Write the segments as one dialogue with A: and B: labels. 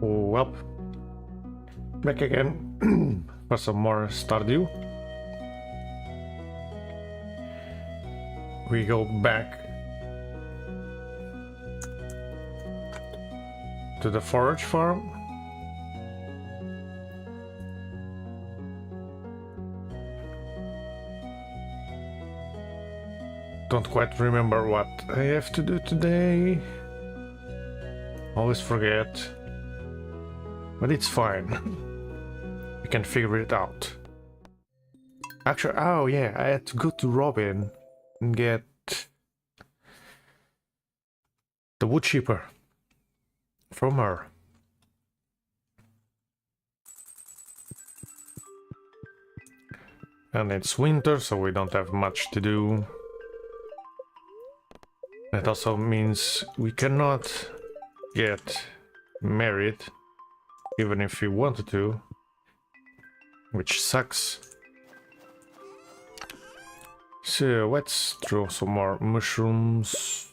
A: Well, back again for some more Stardew. We go back to the Forage Farm. Don't quite remember what I have to do today. Always forget. But it's fine. We can figure it out. Actually, oh yeah, I had to go to Robin and get the wood chipper from her. And it's winter, so we don't have much to do. That also means we cannot get married, even if we wanted to, which sucks. So let's throw some more mushrooms.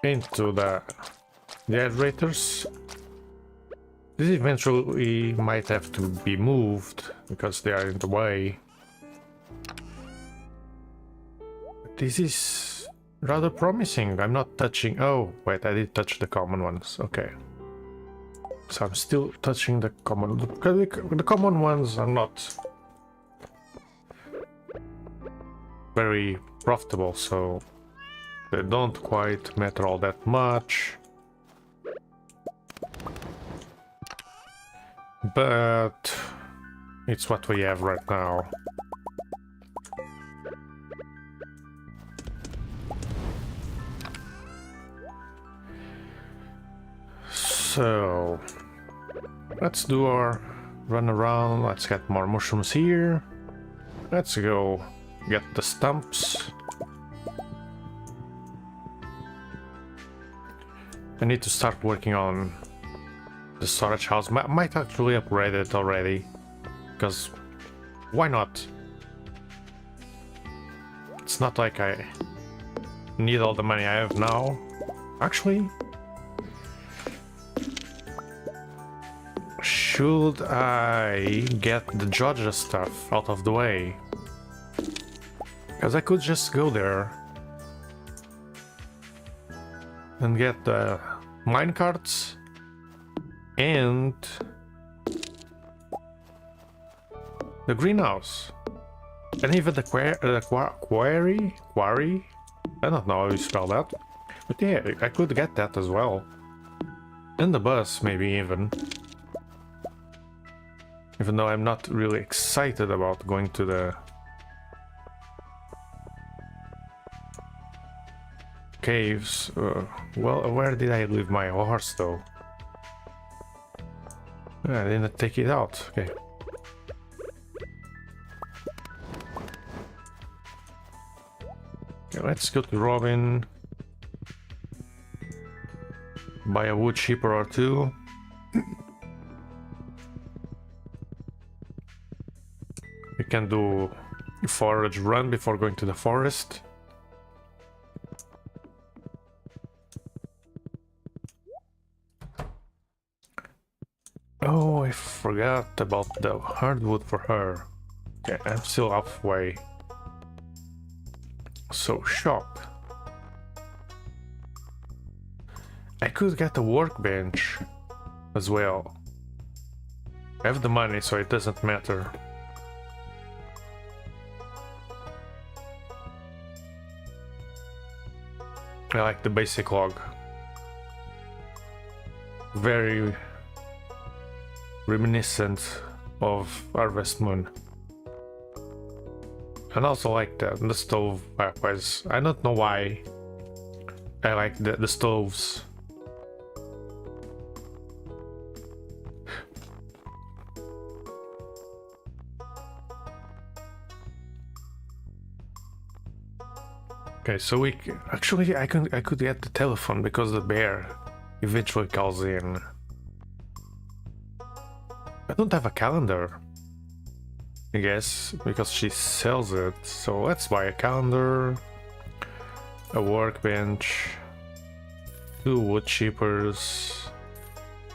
A: Into the aerators. This eventually might have to be moved because they are in the way. This is rather promising. I'm not touching... Oh, wait, I did touch the common ones. Okay. So I'm still touching the common... The common ones are not very profitable, so they don't quite matter all that much. But it's what we have right now. So let's do our run around. Let's get more mushrooms here. Let's go get the stumps. I need to start working on the storage house. Might actually upgrade it already, because why not? It's not like I need all the money I have now. Actually, should I get the Georgia stuff out of the way? Because I could just go there and get the minecarts and the greenhouse, and even the quarry. I don't know how you spell that, but yeah, I could get that as well, and the bus maybe even though I'm not really excited about going to the caves. Well, where did I leave my horse though? I didn't take it out. Okay. Okay, let's go to Robin. Buy a wood chipper or two. We can do a forage run before going to the forest. Oh, I forgot about the hardwood for her. Okay, I'm still halfway. So, shop. I could get a workbench as well. I have the money, so it doesn't matter. I like the basic log. Very reminiscent of Harvest Moon. And also like the stove fireplace. I don't know why I like the stoves. Okay, so we actually I could get the telephone because the bear eventually calls in. I don't have a calendar. I guess, because she sells it. So let's buy a calendar. a workbench, 2 wood chippers,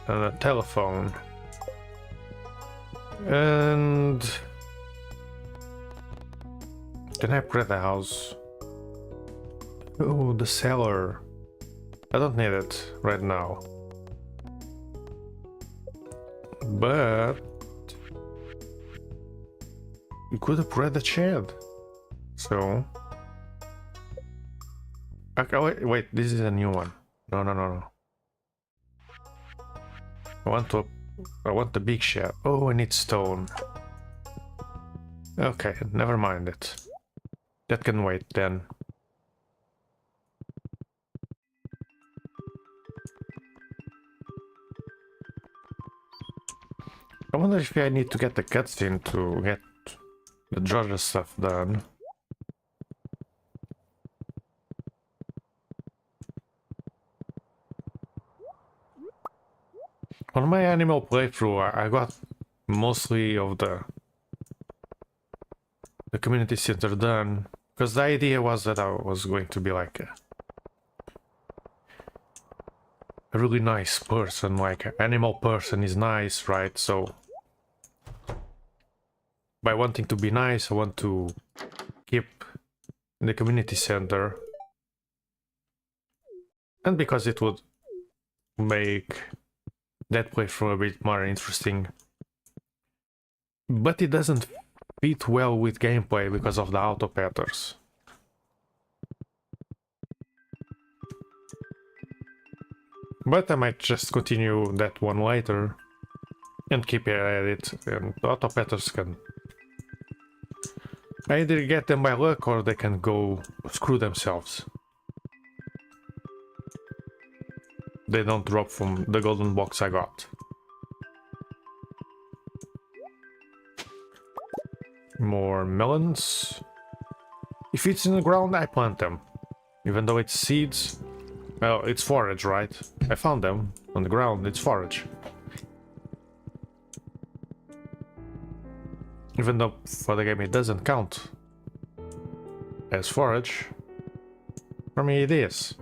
A: and a telephone. And can I upgrade the house? Oh, the cellar. I don't need it right now. But you could upgrade the shed. So okay, wait, this is a new one. No. I want the big shed. Oh, I need stone. Okay, never mind it. That can wait then. I wonder if I need to get the cutscene to get the Georgia stuff done. On my animal playthrough, I got mostly of the community center done, because the idea was that I was going to be like a really nice person, like an animal person is nice, right? So by wanting to be nice, I want to keep the community center, and because it would make that playthrough a bit more interesting. But it doesn't fit well with gameplay because of the auto patterns. But I might just continue that one later and keep at it, and the auto patterns can either get them by luck or they can go screw themselves. They don't drop from the golden box I got. More melons. If it's in the ground, I plant them. Even though it's seeds. Well, it's forage, right? I found them on the ground, it's forage. Even though for the game it doesn't count as forage, for me it is.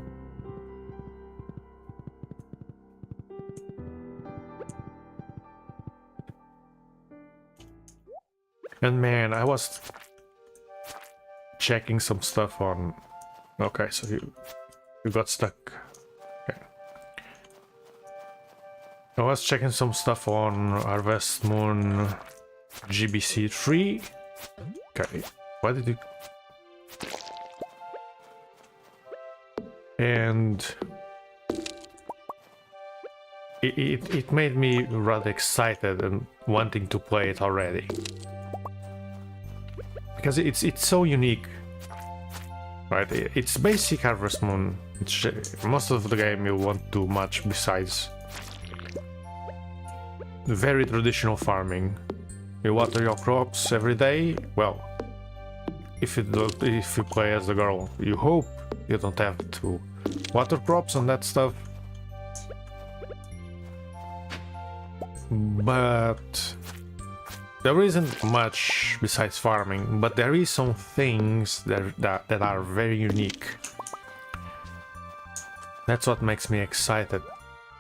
A: And man, I was checking some stuff on... Okay, so you got stuck. Okay. I was checking some stuff on Harvest Moon GBC 3. Okay, why did you... And... It made me rather excited and wanting to play it already. Because it's so unique, right? It's basic Harvest Moon. Most of the game you won't do much besides very traditional farming. You water your crops every day. Well, if you play as the girl, you hope you don't have to water crops and that stuff. But there isn't much besides farming, but there is some things that are very unique. That's what makes me excited.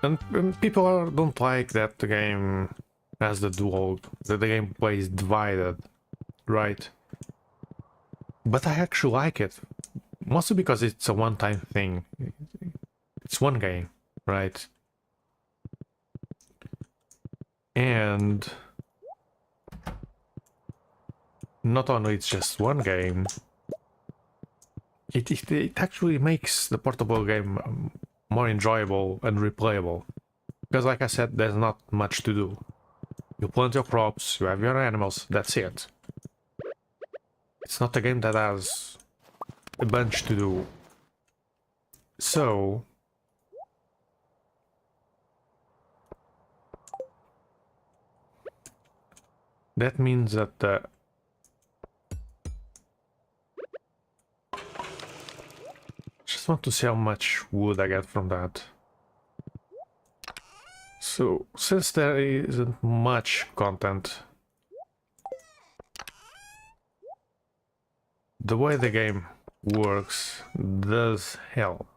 A: And people don't like that the game has the dual, that the gameplay is divided, right? But I actually like it, mostly because it's a one-time thing. It's one game, right? And not only it's just one game, it actually makes the portable game more enjoyable and replayable. Because like I said, there's not much to do. You plant your crops, you have your animals, that's it. It's not a game that has a bunch to do. So... that means that just want to see how much wood I get from that. So, since there isn't much content, the way the game works does help.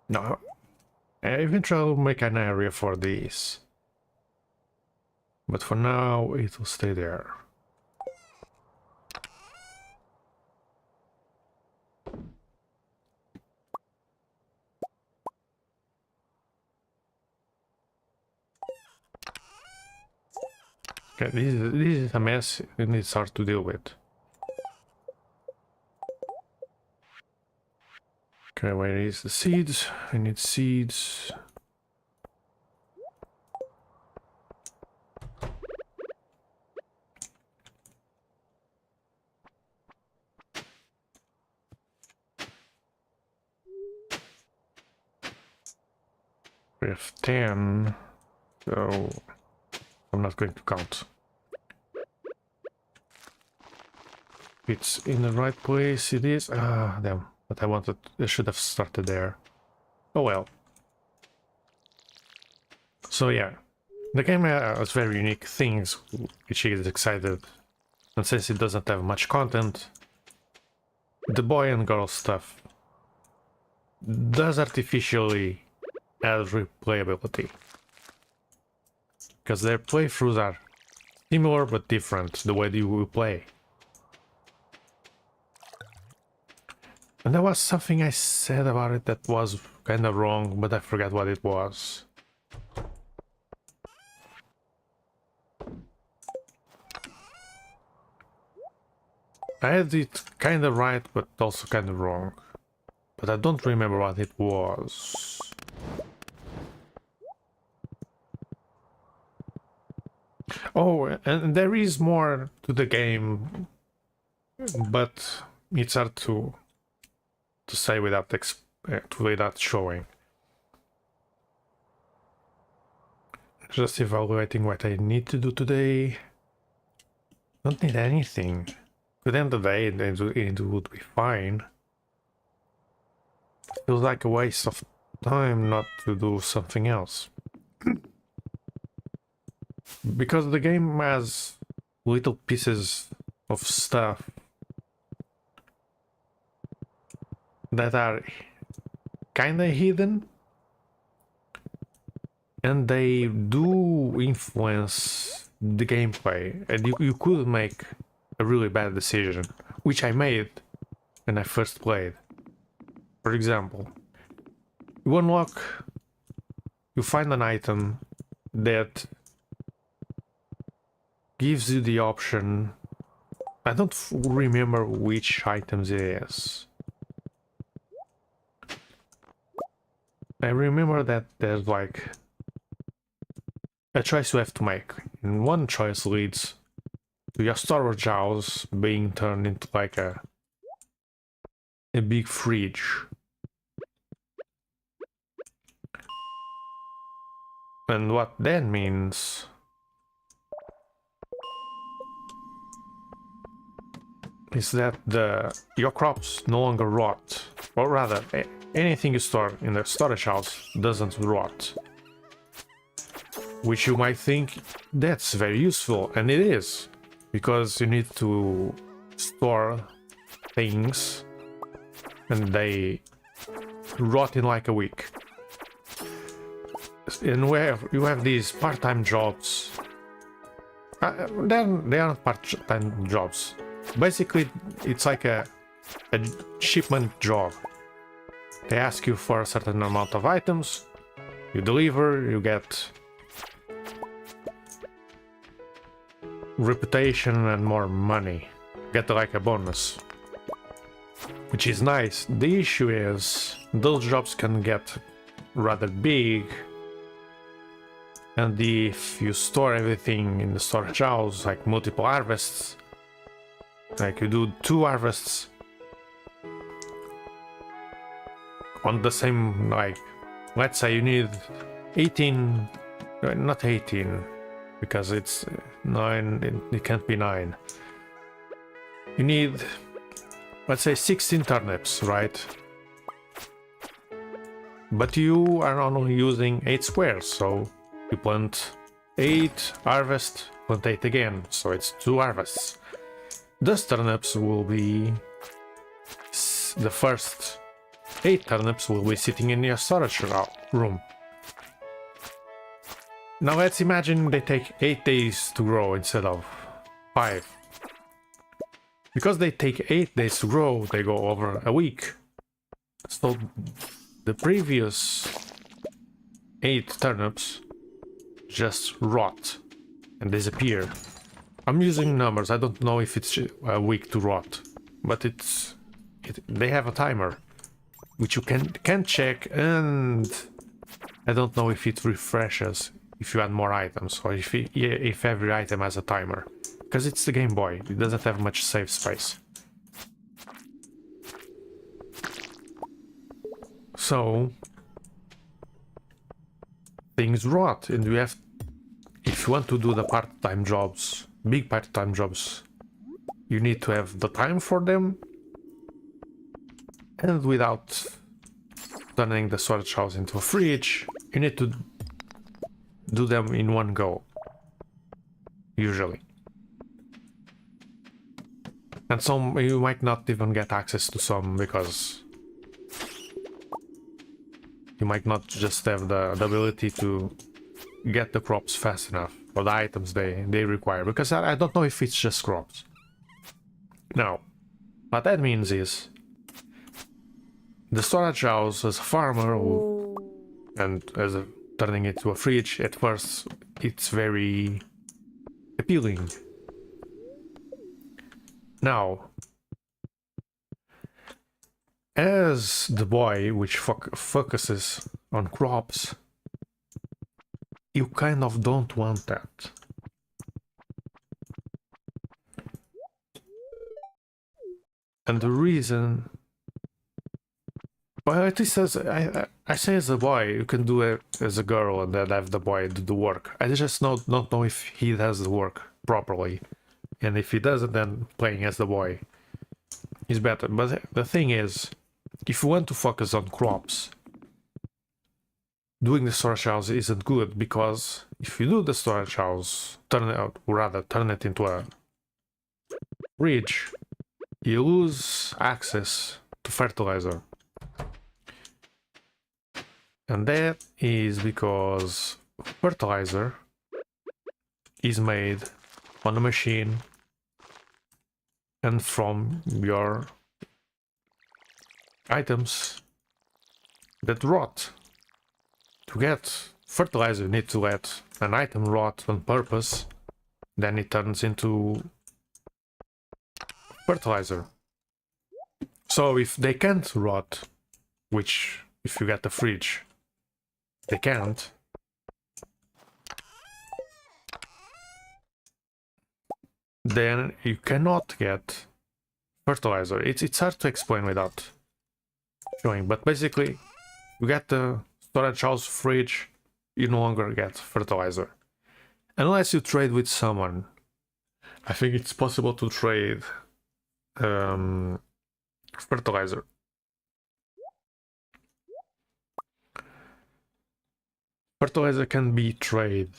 A: Now, eventually I'll make an area for these. But for now, it will stay there. Okay, this is a mess and it's hard to deal with. Okay, where is the seeds? I need seeds. We have 10, so I'm not going to count. It's in the right place, it is. Ah, damn. But I should have started there. Oh well. So yeah, the game has very unique things which is excited. And since it doesn't have much content, the boy and girl stuff does artificially add replayability. Because their playthroughs are similar but different, the way you will play. And there was something I said about it that was kind of wrong, but I forgot what it was. I had it kind of right, but also kind of wrong. But I don't remember what it was. Oh, and there is more to the game, but it's hard to say without showing. Just evaluating what I need to do today. Don't need anything. At the end of the day, it would be fine. Feels like a waste of time not to do something else. Because the game has little pieces of stuff that are kinda hidden, and they do influence the gameplay, and you could make a really bad decision, which I made when I first played. For example, you find an item that gives you the option. I don't remember which items it is. I remember that there's like a choice you have to make, and one choice leads to your storage house being turned into like a big fridge. And what that means is that your crops no longer rot, or rather, anything you store in the storage house doesn't rot. Which you might think that's very useful, and it is, because you need to store things and they rot in like a week. And where you have these part-time jobs, they aren't part-time jobs. Basically, it's like a shipment job. They ask you for a certain amount of items, you deliver, you get reputation and more money. Get like a bonus, which is nice. The issue is those jobs can get rather big, and if you store everything in the storage house, like multiple harvests, like you do 2 harvests on the same, like, let's say you need 18, not 18, because it's 9, it can't be 9. You need, let's say, 16 turnips, right? But you are only using 8 squares, so you plant 8, harvest, plant 8 again, so it's 2 harvests. Those turnips will be The first 8 turnips will be sitting in your storage room. Now let's imagine they take 8 days to grow instead of 5. Because they take 8 days to grow, they go over a week. So the previous 8 turnips just rot and disappear. I'm using numbers, I don't know if it's a week to rot, but they have a timer which you can check, and I don't know if it refreshes if you add more items or if every item has a timer, because it's the Game Boy, it doesn't have much save space. So things rot, and we have, if you want to do the part-time jobs, big part-time jobs, you need to have the time for them, and without turning the storage house into a fridge, you need to do them in one go, usually. And some you might not even get access to some, because you might not just have the ability to get the crops fast enough, or the items they require, because I don't know if it's just crops. Now, what that means is the storage house as a farmer and as turning it to a fridge, at first it's very appealing. Now, as the boy which focuses on crops, you kind of don't want that. And the reason, well, at least as I say as a boy, you can do it as a girl and then have the boy do the work. I just don't know if he does the work properly, and if he doesn't, then playing as the boy is better. But the thing is, if you want to focus on crops, doing the storage house isn't good, because if you do the storage house, turn it into a fridge, you lose access to fertilizer. And that is because fertilizer is made on a machine and from your items that rot. To get fertilizer, you need to let an item rot on purpose, then it turns into fertilizer. So if they can't rot, which if you get the fridge, they can't, then you cannot get fertilizer. It's hard to explain without showing, but basically you get the storage house, fridge, you no longer get fertilizer. Unless you trade with someone. I think it's possible to trade fertilizer. Fertilizer can be traded,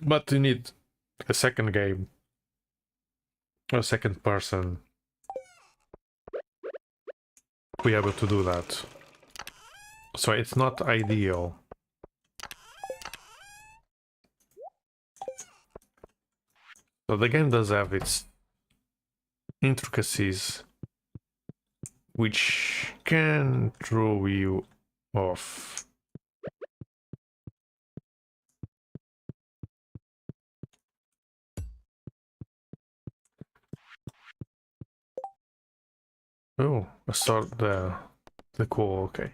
A: but you need a second game, a second person to be able to do that. So it's not ideal. So the game does have its intricacies, which can throw you off. Oh, I start the cool, okay.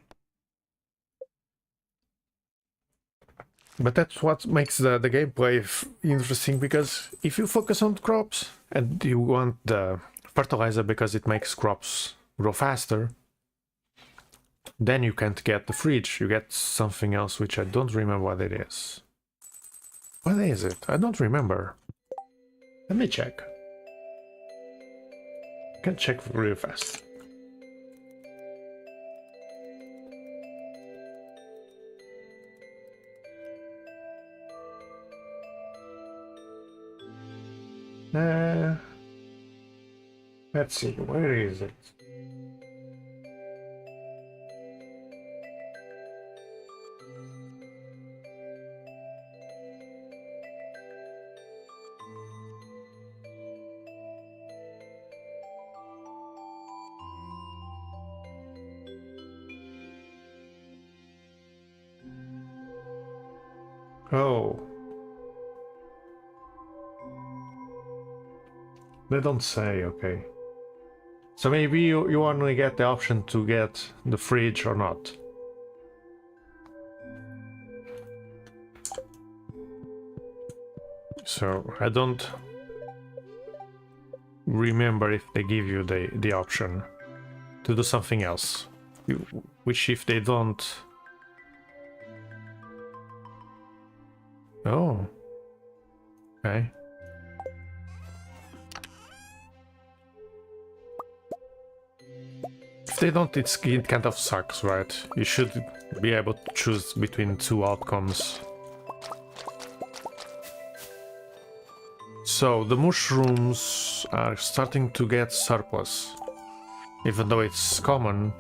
A: But that's what makes the gameplay interesting, because if you focus on crops and you want the fertilizer because it makes crops grow faster, then you can't get the fridge, you get something else which I don't remember what it is. What is it? I don't remember. Let me check. I can check real fast. Let's see, where is it? Oh. They don't say, okay. So maybe you only get the option to get the fridge or not. So I don't remember if they give you the option to do something else. Which if they don't... Oh. Okay. If they don't, it kind of sucks, right? You should be able to choose between two outcomes. So, the mushrooms are starting to get surplus. Even though it's common,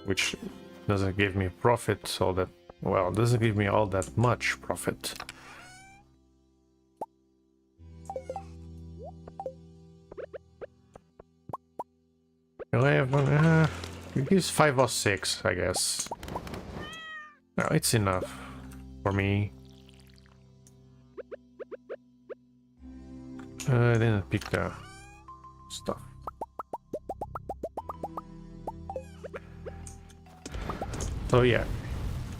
A: which doesn't give me profit all that... Well, doesn't give me all that much profit. It gives 5 or 6, I guess. No, it's enough for me. I didn't pick the stuff. So yeah,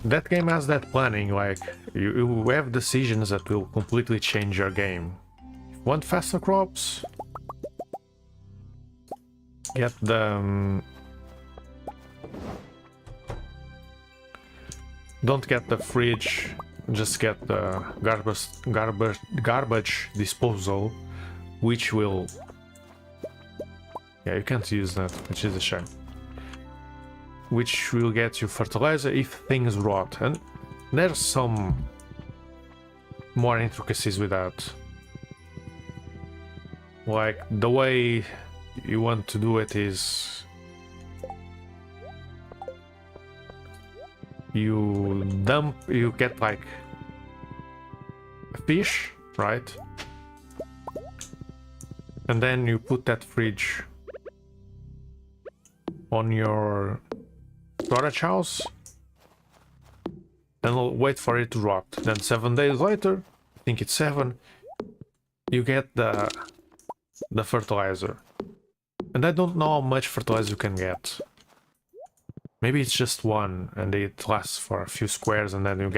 A: that game has that planning, like you have decisions that will completely change your game. Want faster crops? Get the... don't get the fridge, just get the garbage disposal, which will... Yeah, you can't use that, which is a shame. Which will get you fertilizer if things rot, and there's some more intricacies with that. Like, the way you want to do it is... you get like a fish, right? And then you put that fridge on your storage house and wait for it to rot. Then 7 days later, I think it's 7, you get the fertilizer. And I don't know how much fertilizer you can get. Maybe it's just 1 and it lasts for a few squares, and then you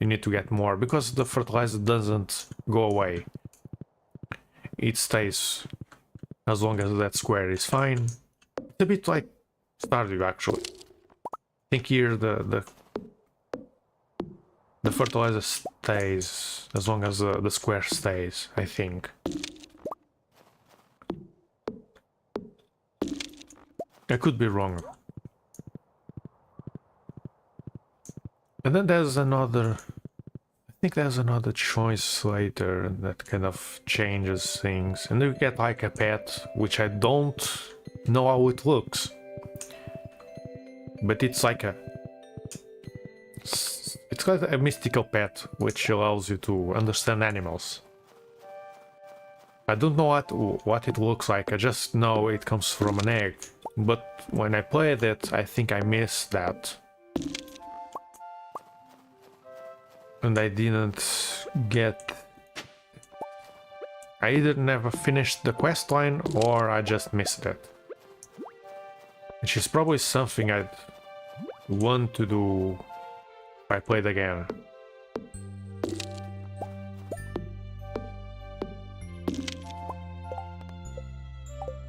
A: need to get more, because the fertilizer doesn't go away. It stays as long as that square is fine. It's a bit like Stardew, actually. I think here the fertilizer stays as long as the square stays, I think. I could be wrong. And then there's another... I think there's another choice later that kind of changes things. And you get like a pet, which I don't know how it looks. But it's like a... it's like a mystical pet, which allows you to understand animals. I don't know what it looks like, I just know it comes from an egg. But when I played it, I think I missed that. And I didn't get... I either never finished the quest line or I just missed it. Which is probably something I'd want to do if I played again.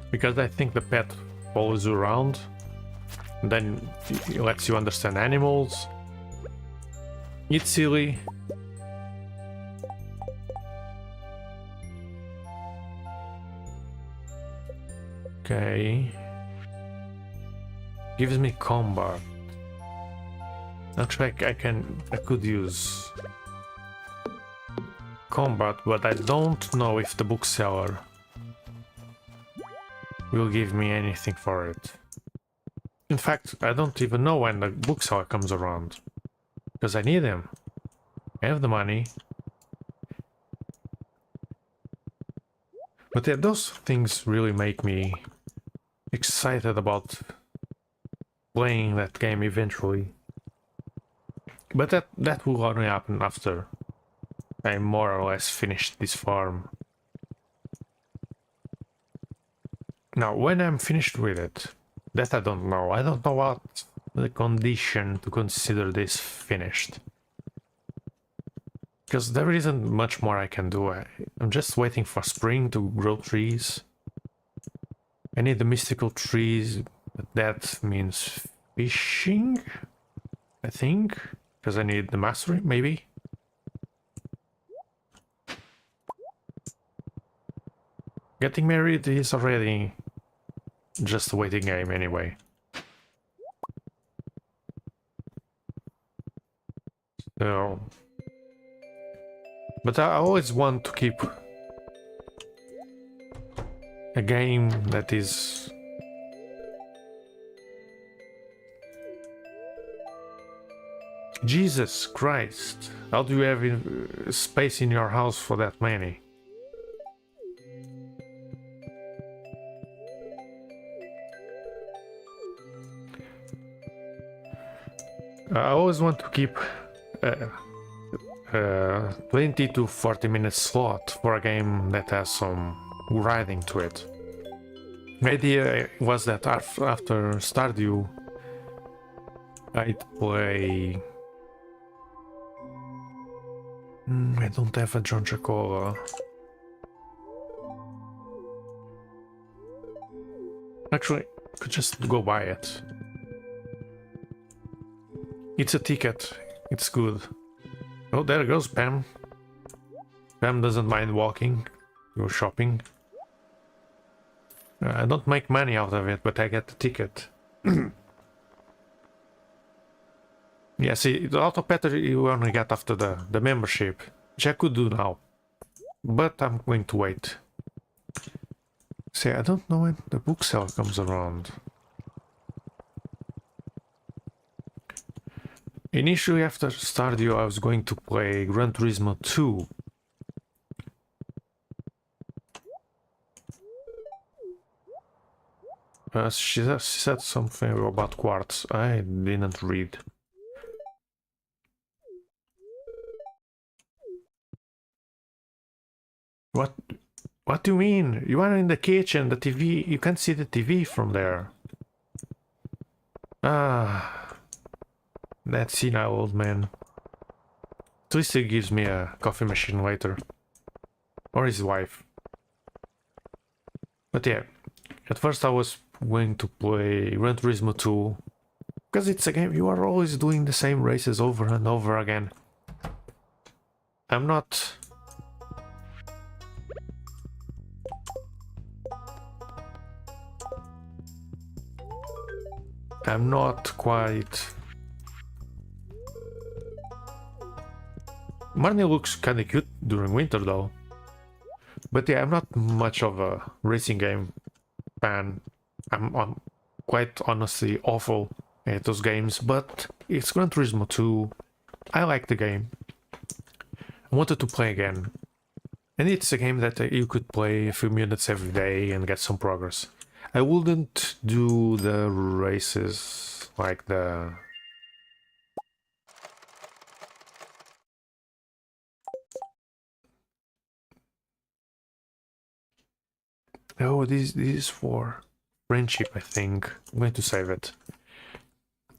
A: Because I think the pet follows you around, and then it lets you understand animals. It's silly. Okay. Gives me combat. Actually, I could use combat, but I don't know if the bookseller will give me anything for it. In fact, I don't even know when the bookseller comes around. Because I need him. I have the money. But yeah, those things really make me excited about playing that game eventually. But that will only happen after I more or less finished this farm. Now, when I'm finished with it, that I don't know. I don't know what the condition to consider this finished. Because there isn't much more I can do. I'm just waiting for spring to grow trees. I need the mystical trees, but that means fishing, I think. Because I need the mastery, maybe. Getting married is already just a waiting game anyway. So... But I always want to keep a game that is... Jesus Christ! How do you have space in your house for that many? I always want to keep 20 to 40 minute slot for a game that has some grinding to it. The idea was that after Stardew, I'd play... I don't have a John Chacola. Actually, I could just go buy it. It's a ticket. It's good. Oh, there goes Pam. Pam doesn't mind walking. Go shopping. I don't make money out of it, but I get the ticket. Yeah, see, the auto petter you only get after the membership, which I could do now. But I'm going to wait. See, I don't know when the book sale comes around. Initially, after Stardew, I was going to play Gran Turismo 2. She said something about quartz. I didn't read. What do you mean? You are in the kitchen, the TV, you can't see the TV from there. Ah, that senile old man. At least he gives me a coffee machine later. Or his wife. But yeah, at first I was going to play Gran Turismo 2. Because it's a game you are always doing the same races over and over again. I'm not quite... Marnie looks kinda cute during winter though. But yeah, I'm not much of a racing game fan. I'm quite honestly awful at those games, but it's Gran Turismo 2. I like the game. I wanted to play again. And it's a game that you could play a few minutes every day and get some progress. I wouldn't do the races like the... Oh, this is for friendship, I think. I'm going to save it.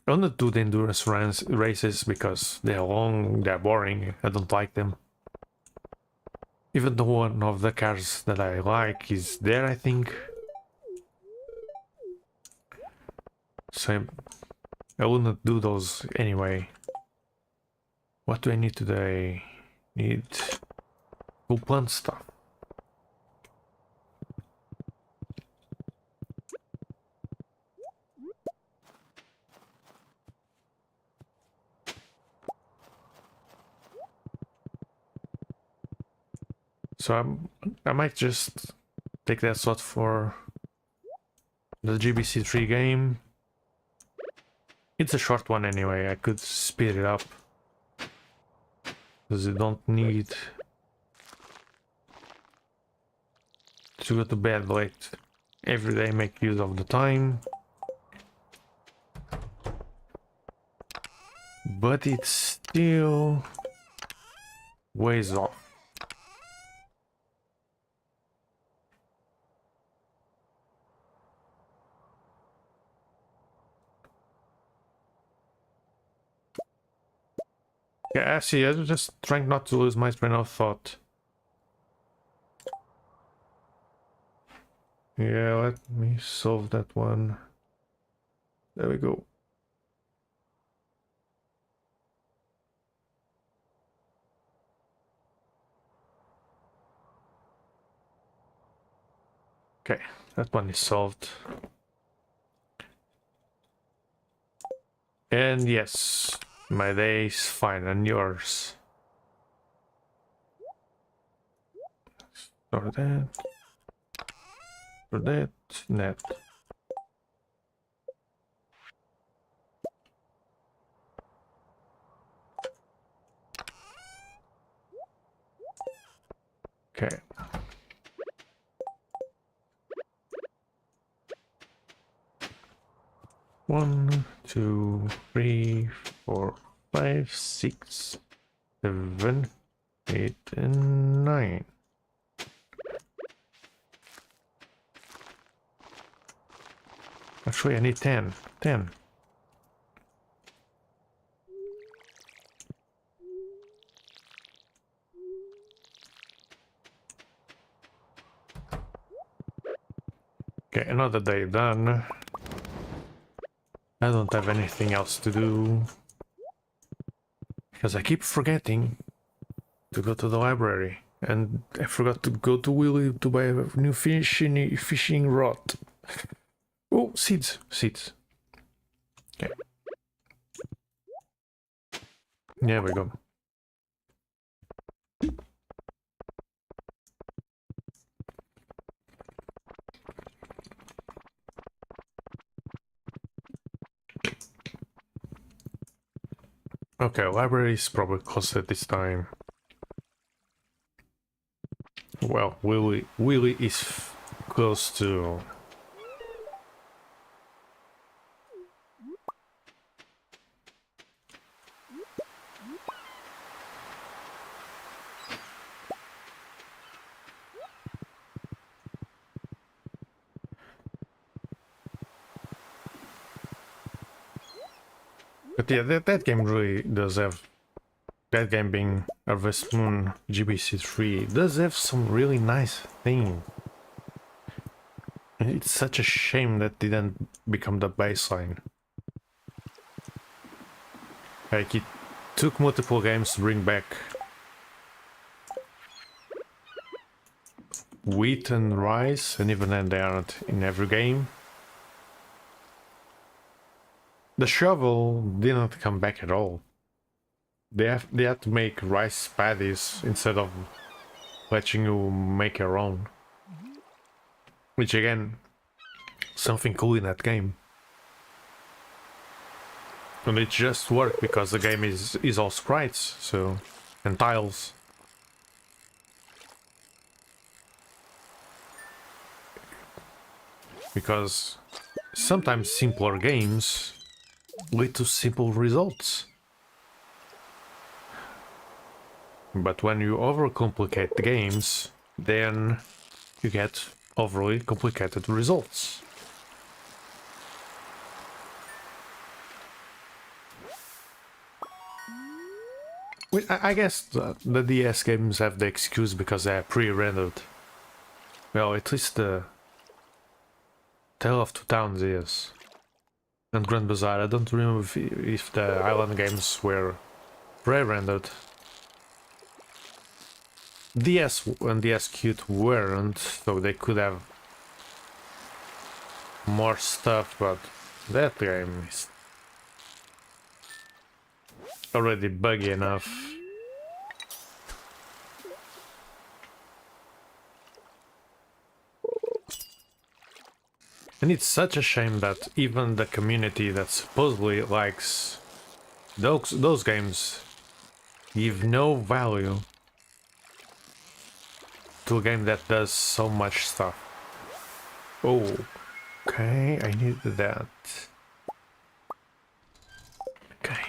A: I don't do the endurance races because they're long, they're boring, I don't like them. Even though one of the cars that I like is there, I think. So I wouldn't do those anyway. What do I need today? Need cool plant stuff. So I might just take that slot for the GBC3 game. It's a short one anyway, I could speed it up. Because you don't need to go to bed late every day, make use of the time. But it's still ways off. Yeah, I see. I'm just trying not to lose my train of thought. Yeah, let me solve that one. There we go. Okay, that one is solved. And yes, my day is fine, and yours. For that. For that. Net. Okay. One, two, three, four, five, six, 7, 8, and 9. Actually, I need 10. 10. Okay, another day done. I don't have anything else to do. Because I keep forgetting to go to the library. And I forgot to go to Willy to buy a new fishing rod. Oh, seeds. Seeds. Okay. There we go. Okay, library is probably closed at this time. Well, Willy is close to. But yeah, that game really does have. That game being Harvest Moon GBC3 does have some really nice things. It's such a shame that didn't become the baseline. Like, it took multiple games to bring back wheat and rice, and even then they aren't in every game. The shovel didn't come back at all. They had to make rice paddies instead of letting you make your own. Which again, something cool in that game. And it just worked because the game is all sprites, so, and tiles. Because sometimes simpler games lead to simple results. But when you overcomplicate the games, then you get overly complicated results. I guess the DS games have the excuse because they are pre-rendered. Well, at least the Tale of Two Towns is. And Grand Bazaar, I don't remember if the island games were pre-rendered. DS and DS Qt weren't, so they could have more stuff, but that game is already buggy enough. And it's such a shame that even the community that supposedly likes those games give no value to a game that does so much stuff. Oh, okay, I need that. Okay.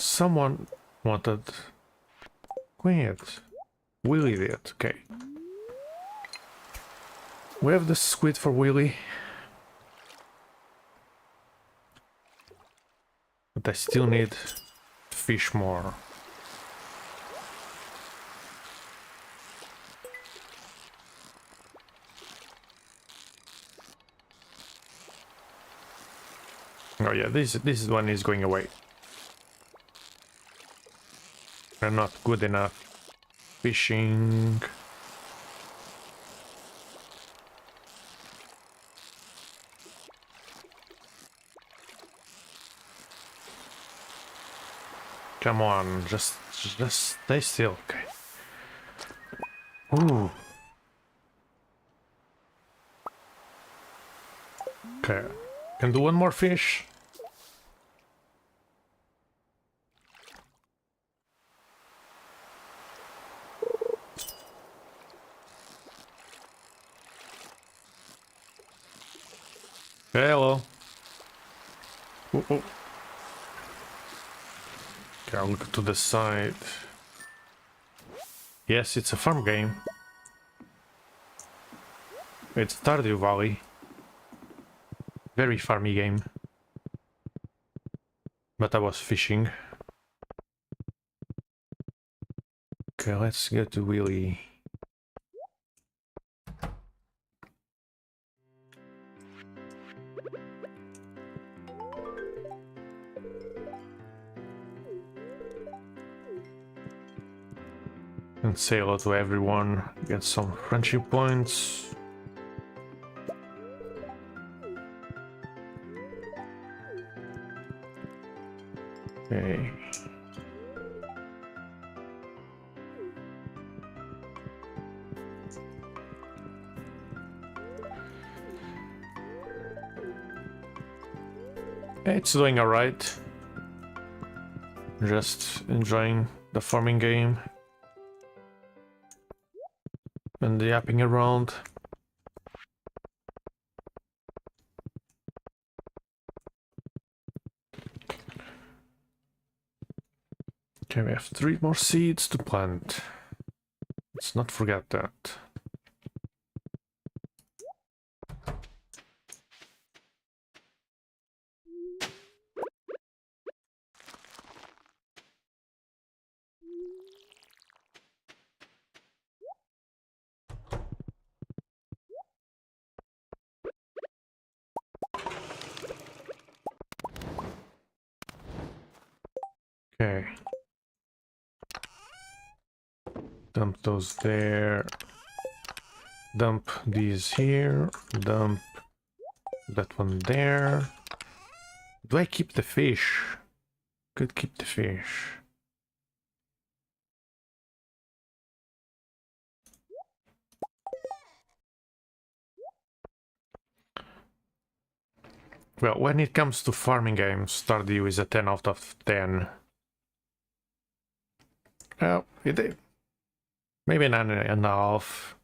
A: Someone wanted... Quiet. Willy did, okay. We have the squid for Willy. But I still need fish more. Oh yeah, this one is going away. They're not good enough. Fishing. Come on, just stay still, okay. Ooh. Okay, can do one more fish. Hello. Ooh, ooh. Okay, I'll look to the side. Yes, it's a farm game. It's Stardew Valley. Very farmy game. But I was fishing. Okay, let's get to Willy. And say hello to everyone. Get some friendship points. Okay. It's doing alright. Just enjoying the farming game. And yapping around. Okay, we have 3 more seeds to plant. Let's not forget that. Okay. Dump those there. Dump these here. Dump that one there. Do I keep the fish? Could keep the fish. Well, when it comes to farming games, Stardew is a 10 out of 10. Well, maybe 9.5.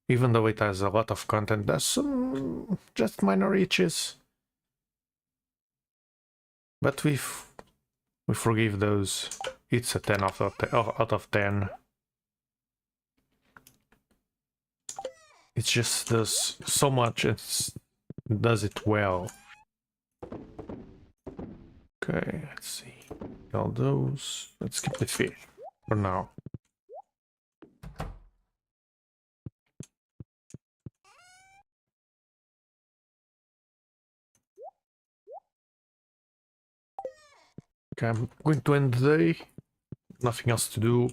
A: Even though it has a lot of content, there's some just minor itches. But we forgive those. It's a 10 out of 10. It just does so much, it does it well. Okay, let's see. All those. Let's keep the fish for now. Okay, I'm going to end the day. Nothing else to do.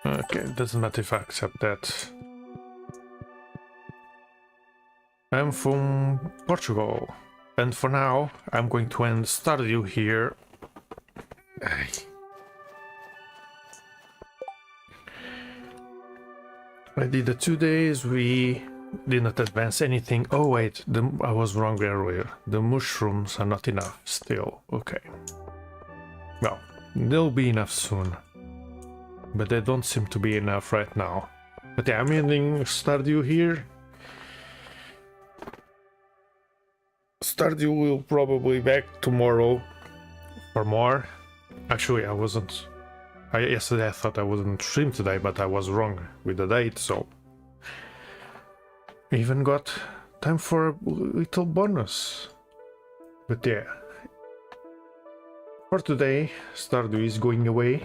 A: Okay, it doesn't matter if I accept that. I'm from Portugal. And for now, I'm going to end Stardew here. I did the 2 days, we did not advance anything. Oh wait, I was wrong earlier. The mushrooms are not enough still. Okay. Well, they'll be enough soon. But they don't seem to be enough right now. But yeah, I'm ending Stardew here. Stardew will probably be back tomorrow for more. Actually, I wasn't. Yesterday I thought I wouldn't stream today, but I was wrong with the date, so... Even got time for a little bonus. But yeah. For today, Stardew is going away.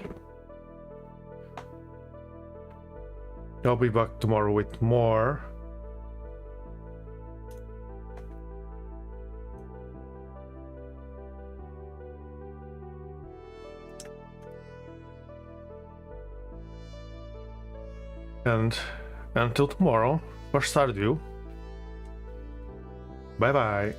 A: I'll be back tomorrow with more. And until tomorrow, for Stardew, bye bye.